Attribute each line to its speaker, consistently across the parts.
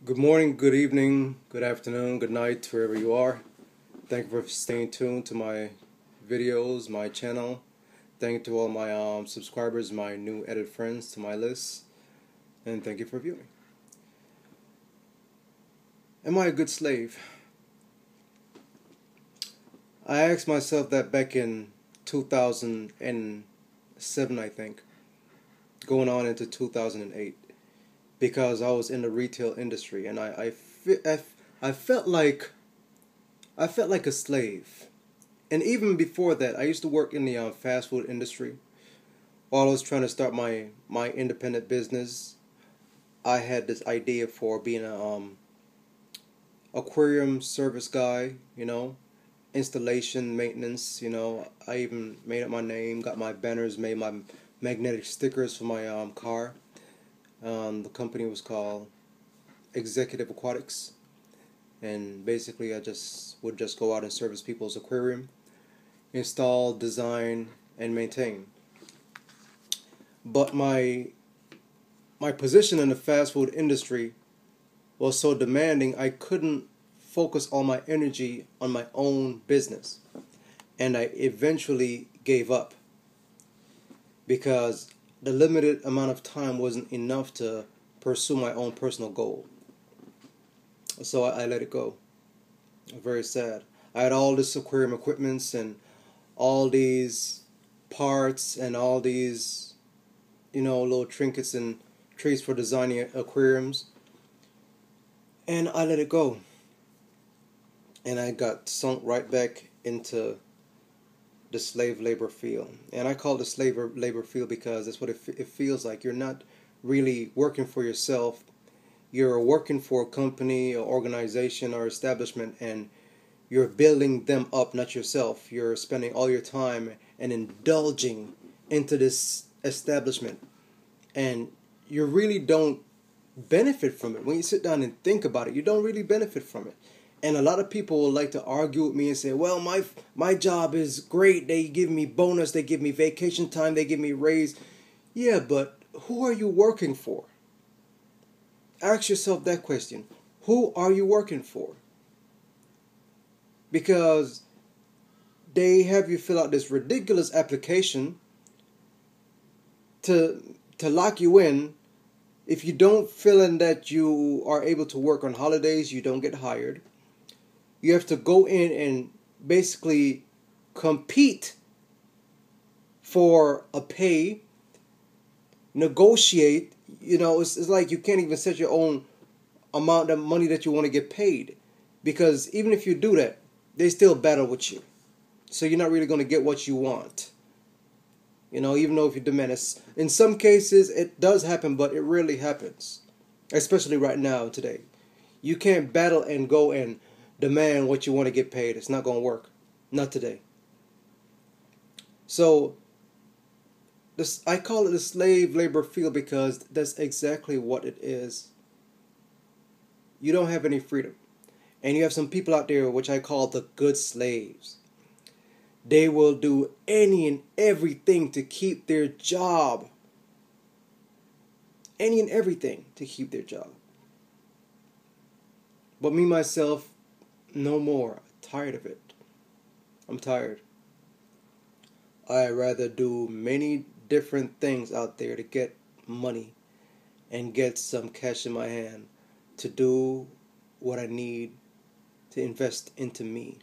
Speaker 1: Good morning, good evening, good afternoon, good night, wherever you are. Thank you for staying tuned to my videos, my channel. Thank you to all my subscribers, my new added friends to my list, and thank you for viewing. Am I a good slave? I asked myself that back in 2007, I think, going on into 2008, because I was in the retail industry, and I felt like a slave. And even before that, I used to work in the fast food industry. While I was trying to start my independent business, I had this idea for being a aquarium service guy, installation, maintenance, I even made up my name, got my banners, made my magnetic stickers for my car. The company was called Executive Aquatics, and basically I would just go out and service people's aquarium, install, design, and maintain. But my position in the fast food industry was so demanding, I couldn't focus all my energy on my own business. And I eventually gave up because the limited amount of time wasn't enough to pursue my own personal goal. So I let it go. Very sad. I had all this aquarium equipments and all these parts and all these, little trinkets and trees for designing aquariums. And I let it go. And I got sunk right back into the slave labor field. And I call it the slave labor field because that's what it feels like. You're not really working for yourself. You're working for a company or organization or establishment, and you're building them up, not yourself. You're spending all your time and indulging into this establishment, and you really don't benefit from it. When you sit down and think about it, you don't really benefit from it. And a lot of people will like to argue with me and say, well, my job is great. They give me bonus. They give me vacation time. They give me raise. Yeah, but who are you working for? Ask yourself that question. Who are you working for? Because they have you fill out this ridiculous application to lock you in. If you don't fill in that you are able to work on holidays, you don't get hired. You have to go in and basically compete for a pay, negotiate. It's like you can't even set your own amount of money that you want to get paid. Because even if you do that, they still battle with you. So you're not really going to get what you want. Even though if you demand it. In some cases, it does happen, but it rarely happens. Especially right now, today. You can't battle and go and demand what you want to get paid. It's not going to work. Not today. So, I call it the slave labor field because that's exactly what it is. You don't have any freedom. And you have some people out there which I call the good slaves. They will do any and everything to keep their job. Any and everything to keep their job. But me, myself, no more. I'm tired of it. I'm tired. I'd rather do many different things out there to get money and get some cash in my hand to do what I need to invest into me.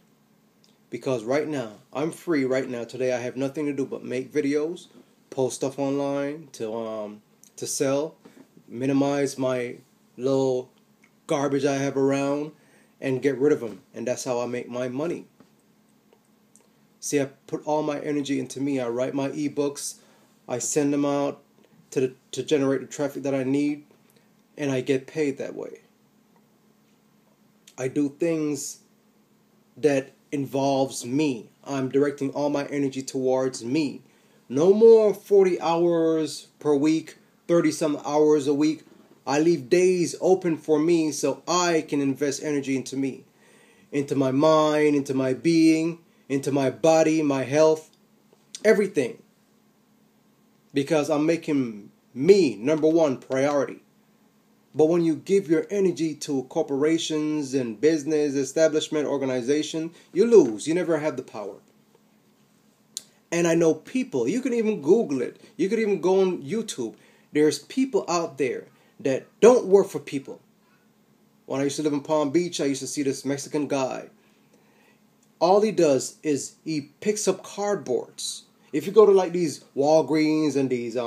Speaker 1: Because right now, I'm free right now. Today I have nothing to do but make videos, post stuff online to sell, minimize my little garbage I have around, and get rid of them. And that's how I make my money. See, I put all my energy into me. I write my ebooks. I send them out to generate the traffic that I need. And I get paid that way. I do things that involves me. I'm directing all my energy towards me. No more 40 hours per week, 30 some hours a week. I leave days open for me so I can invest energy into me, into my mind, into my being, into my body, my health, everything. Because I'm making me number one priority. But when you give your energy to corporations and business, establishment, organization, you lose. You never have the power. And I know people, you can even Google it. You could even go on YouTube. There's people out there that don't work for people. When I used to live in Palm Beach, I used to see this Mexican guy. All he does is he picks up cardboards. If you go to like these Walgreens and these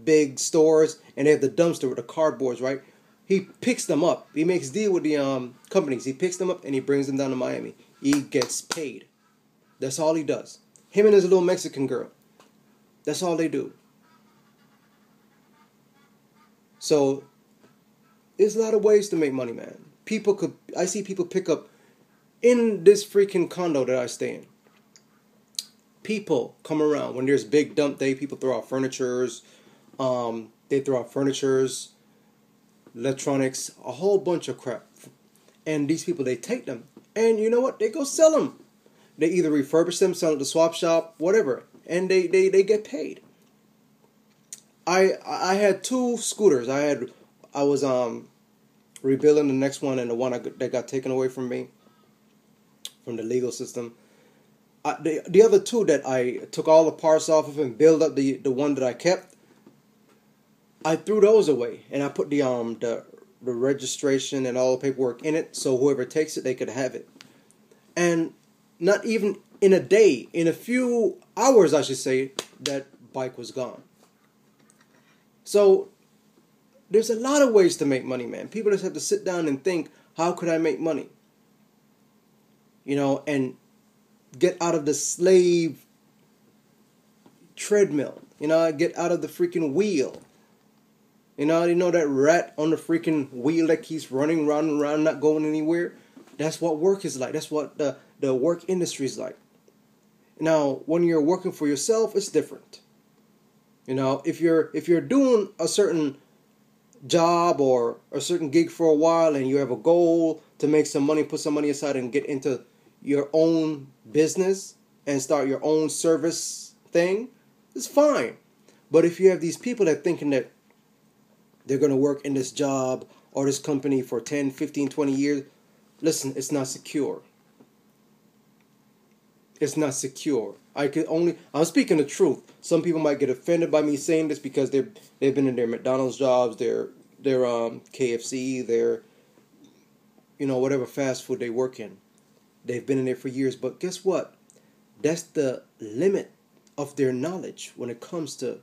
Speaker 1: big stores and they have the dumpster with the cardboards, right? He picks them up. He makes a deal with the companies. He picks them up and he brings them down to Miami. He gets paid. That's all he does. Him and his little Mexican girl. That's all they do. So there's a lot of ways to make money, man. I see people pick up in this freaking condo that I stay in. People come around when there's big dump day. People throw out furnitures. They throw out furnitures, electronics, a whole bunch of crap. And these people, they take them. And you know what? They go sell them. They either refurbish them, sell them at the swap shop, whatever. And they get paid. I had 2 scooters. I was rebuilding the next one, and the one that got taken away from me from the legal system. The other 2 that I took all the parts off of and built up the one that I kept, I threw those away, and I put the registration and all the paperwork in it, so whoever takes it, they could have it. And not even in a day, in a few hours, I should say, that bike was gone. So there's a lot of ways to make money, man. People just have to sit down and think, how could I make money? You know, and get out of the slave treadmill. You know, get out of the freaking wheel. You know that rat on the freaking wheel that keeps running round and round, not going anywhere? That's what work is like. That's what the work industry is like. Now, when you're working for yourself, it's different. You know, if you're doing a certain job or a certain gig for a while and you have a goal to make some money, put some money aside and get into your own business and start your own service thing, it's fine. But if you have these people that thinking that they're going to work in this job or this company for 10, 15, 20 years, listen, it's not secure. It's not secure. I'm speaking the truth. Some people might get offended by me saying this because they've been in their McDonald's jobs, their KFC, their whatever fast food they work in. They've been in there for years, but guess what? That's the limit of their knowledge when it comes to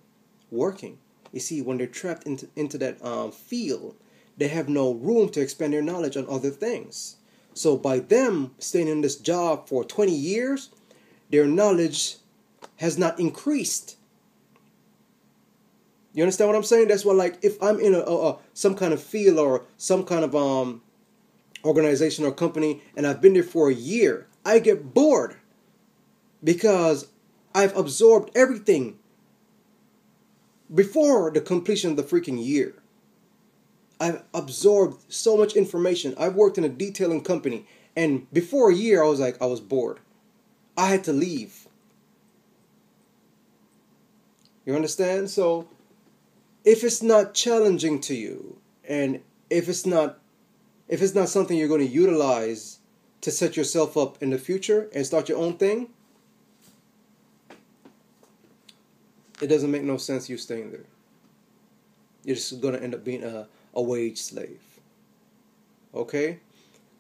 Speaker 1: working. You see, when they're trapped into that field, they have no room to expand their knowledge on other things. So by them staying in this job for 20 years, their knowledge has not increased. You understand what I'm saying? That's why, like, if I'm in some kind of field or some kind of organization or company and I've been there for a year, I get bored because I've absorbed everything before the completion of the freaking year. I've absorbed so much information. I've worked in a detailing company, and before a year, I was bored. I had to leave. You understand? So, if it's not challenging to you, and if it's not something you're going to utilize to set yourself up in the future and start your own thing, it doesn't make no sense you staying there. You're just going to end up being a wage slave. Okay?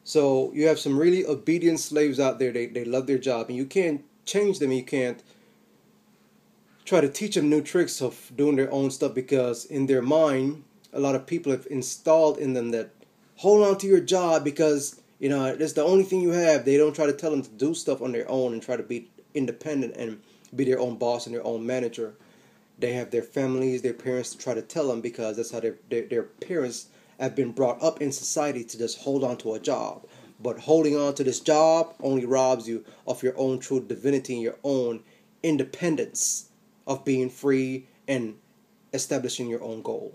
Speaker 1: So you have some really obedient slaves out there. They love their job, and you can't change them. You can't try to teach them new tricks of doing their own stuff, because in their mind, a lot of people have installed in them that hold on to your job because, it's the only thing you have. They don't try to tell them to do stuff on their own and try to be independent and be their own boss and their own manager. They have their families, their parents to try to tell them, because that's how their parents have been brought up in society, to just hold on to a job. But holding on to this job only robs you of your own true divinity and your own independence of being free and establishing your own goal.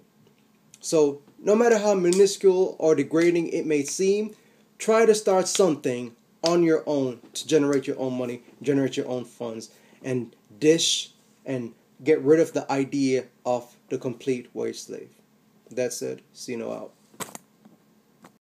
Speaker 1: So no matter how minuscule or degrading it may seem, try to start something on your own to generate your own money, generate your own funds, and dish and get rid of the idea of the complete wage slave. That's it. Sino out.